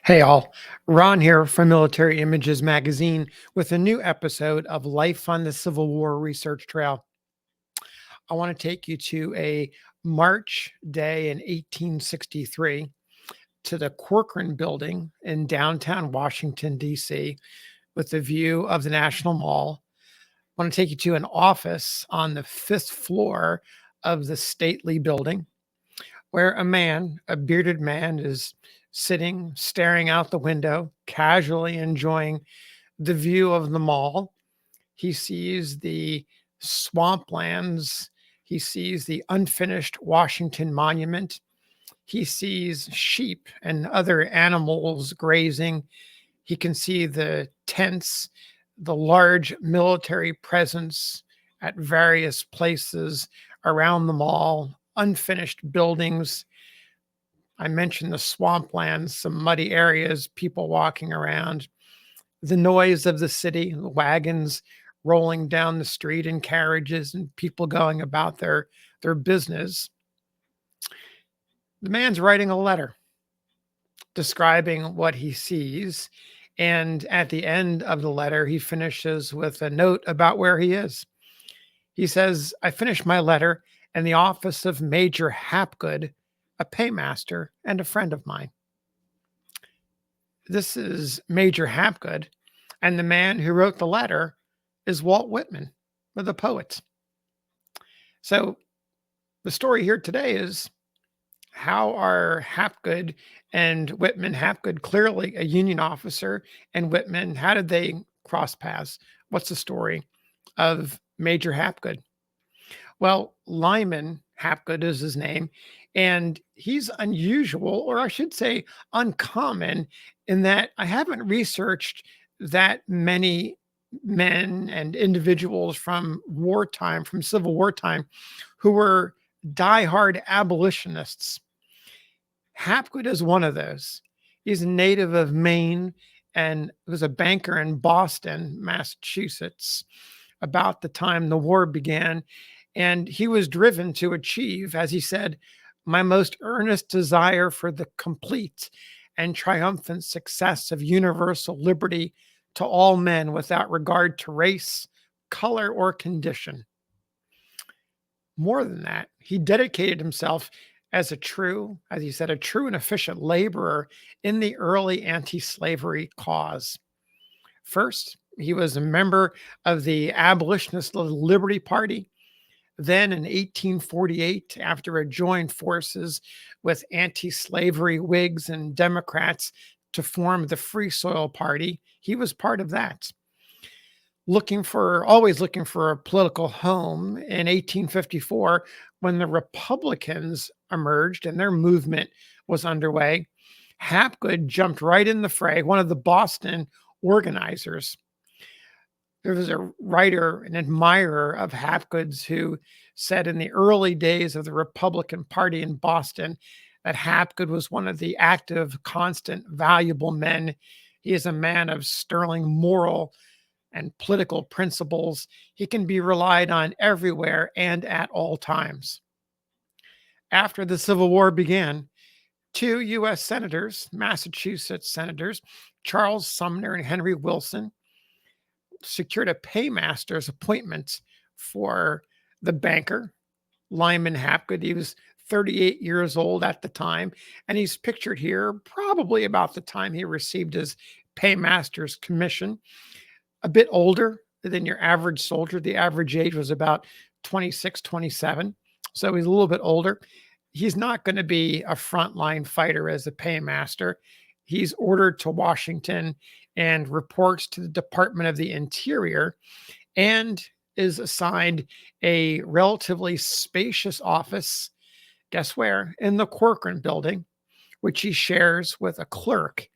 Hey all, Ron here from Military Images Magazine with a new episode of Life on the Civil War Research Trail. I want to take you to a March day in 1863 to the Corcoran Building in downtown Washington, D.C., with a view of the National Mall. I want to take you to an office on the fifth floor of the stately building where a bearded man, is sitting, staring out the window, casually enjoying the view of the mall. He sees the swamplands. He sees the unfinished Washington Monument. He sees sheep and other animals grazing. He can see the tents, the large military presence at various places around the mall, unfinished buildings. I mentioned the swamplands, some muddy areas, people walking around, the noise of the city, the wagons rolling down the street in carriages and people going about their business. The man's writing a letter describing what he sees. And at the end of the letter, he finishes with a note about where he is. He says, I finished my letter in the office of Major Hapgood, a paymaster and a friend of mine. This is Major Hapgood, and the man who wrote the letter is Walt Whitman, the poet. So the story here today is, how are Hapgood and Whitman, Hapgood clearly a Union officer, and Whitman, how did they cross paths? What's the story of Major Hapgood? Well, Lyman Hapgood is his name, and he's unusual, or I should say uncommon, in that I haven't researched that many men and individuals from wartime, from Civil War time, who were diehard abolitionists. Hapgood is one of those. He's a native of Maine and was a banker in Boston, Massachusetts, about the time the war began. And he was driven to achieve, as he said, my most earnest desire for the complete and triumphant success of universal liberty to all men without regard to race, color, or condition. More than that, he dedicated himself as as he said, a true and efficient laborer in the early anti-slavery cause. First, he was a member of the Abolitionist Liberty Party. Then in 1848, after it joined forces with anti-slavery Whigs and Democrats to form the Free Soil Party, he was part of that. Always looking for a political home, in 1854, when the Republicans emerged and their movement was underway, Hapgood jumped right in the fray, one of the Boston organizers. There was a writer, an admirer of Hapgood's, who said in the early days of the Republican Party in Boston that Hapgood was one of the active, constant, valuable men. He is a man of sterling moral and political principles. He can be relied on everywhere and at all times. After the Civil War began, two U.S. senators, Massachusetts senators, Charles Sumner and Henry Wilson, secured a paymaster's appointment for the banker, Lyman Hapgood. He was 38 years old at the time, and he's pictured here probably about the time he received his paymaster's commission. A bit older than your average soldier. The average age was about 26, 27. So he's a little bit older. He's not going to be a frontline fighter as a paymaster. He's ordered to Washington and reports to the Department of the Interior, and is assigned a relatively spacious office. Guess where? In the Corcoran Building, which he shares with a clerk.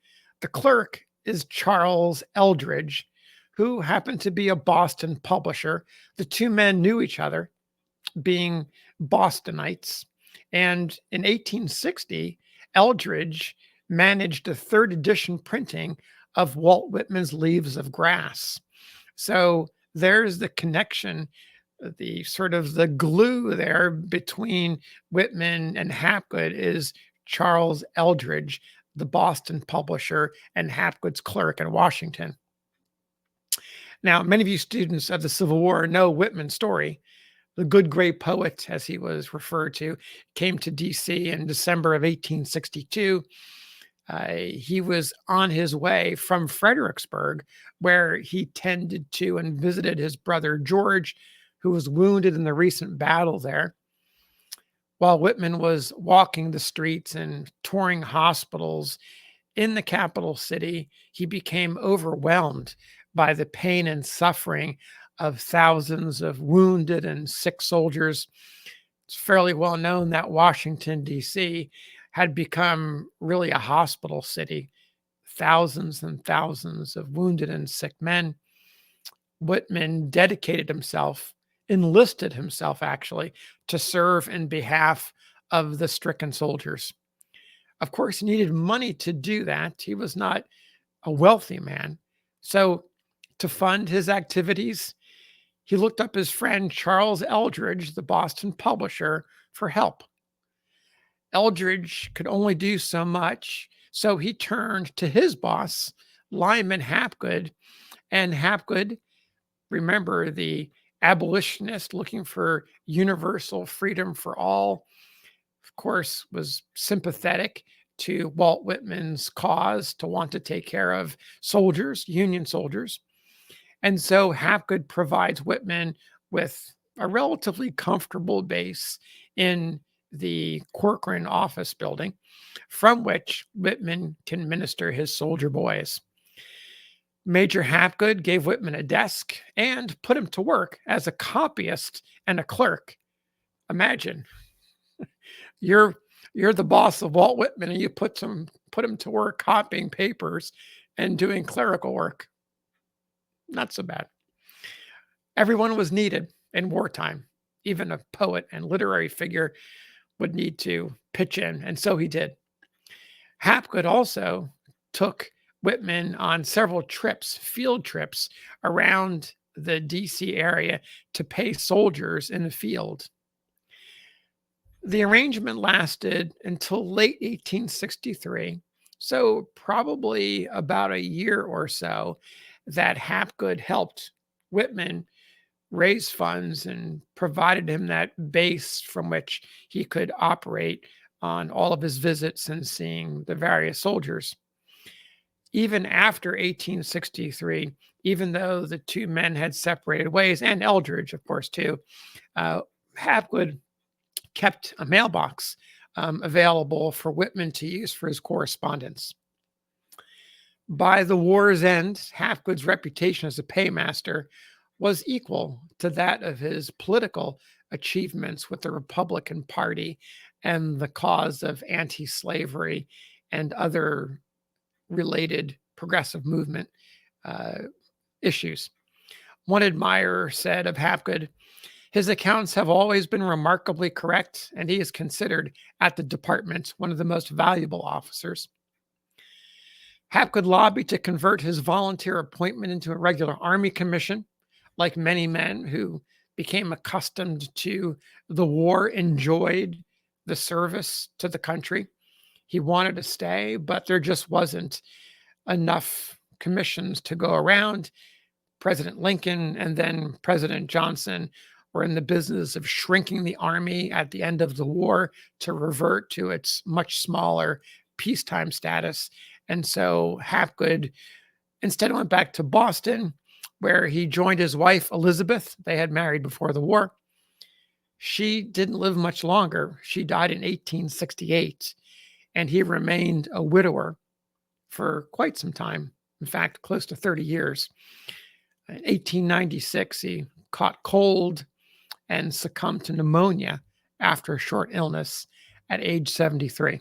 The clerk is Charles Eldridge, who happened to be a Boston publisher. The two men knew each other, being Bostonites. And in 1860, Eldridge managed a third edition printing of Walt Whitman's Leaves of Grass. So there's the connection, the sort of the glue there between Whitman and Hapgood is Charles Eldridge, the Boston publisher and Hapgood's clerk in Washington. Now, many of you students of the Civil War know Whitman's story. The good gray poet, as he was referred to, came to D.C. in December of 1862. He was on his way from Fredericksburg, where he tended to and visited his brother George, who was wounded in the recent battle there. While Whitman was walking the streets and touring hospitals in the capital city, he became overwhelmed by the pain and suffering of thousands of wounded and sick soldiers. It's fairly well known that Washington, D.C. had become really a hospital city. Thousands and thousands of wounded and sick men. Whitman dedicated himself, enlisted himself actually, to serve in behalf of the stricken soldiers. Of course, he needed money to do that. He was not a wealthy man. So, to fund his activities, he looked up his friend Charles Eldridge, the Boston publisher, for help. Eldridge could only do so much, so he turned to his boss, Lyman Hapgood. And Hapgood, remember the abolitionist looking for universal freedom for all, of course, was sympathetic to Walt Whitman's cause to want to take care of soldiers, Union soldiers. And so Hapgood provides Whitman with a relatively comfortable base in the Corcoran office building, from which Whitman can minister his soldier boys. Major Hapgood gave Whitman a desk and put him to work as a copyist and a clerk. Imagine, you're the boss of Walt Whitman and you put him to work copying papers and doing clerical work. Not so bad. Everyone was needed in wartime. Even a poet and literary figure would need to pitch in, and so he did. Hapgood also took Whitman on several trips, field trips, around the D.C. area to pay soldiers in the field. The arrangement lasted until late 1863, so probably about a year or so, that Hapgood helped Whitman raise funds and provided him that base from which he could operate on all of his visits and seeing the various soldiers. Even after 1863, even though the two men had separated ways, and Eldridge, of course, too, Hapgood kept a mailbox available for Whitman to use for his correspondence. By the war's end, Hapgood's reputation as a paymaster was equal to that of his political achievements with the Republican Party and the cause of anti-slavery and other related progressive movement issues. One admirer said of Hapgood, "His accounts have always been remarkably correct, and he is considered at the department one of the most valuable officers." Hapgood lobbied to convert his volunteer appointment into a regular army commission. Like many men who became accustomed to the war, enjoyed the service to the country. He wanted to stay, but there just wasn't enough commissions to go around. President Lincoln and then President Johnson were in the business of shrinking the army at the end of the war to revert to its much smaller peacetime status. And so Hapgood instead went back to Boston, where he joined his wife, Elizabeth. They had married before the war. She didn't live much longer. She died in 1868, and he remained a widower for quite some time. In fact, close to 30 years. In 1896, he caught cold and succumbed to pneumonia after a short illness at age 73.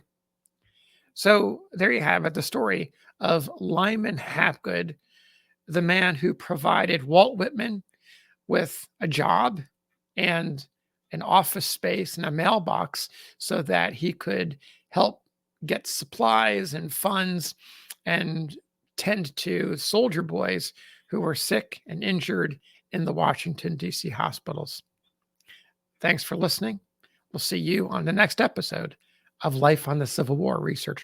So there you have it, the story of Lyman Hapgood, the man who provided Walt Whitman with a job and an office space and a mailbox so that he could help get supplies and funds and tend to soldier boys who were sick and injured in the Washington, D.C. hospitals. Thanks for listening. We'll see you on the next episode of Life on the Civil War Research Trail.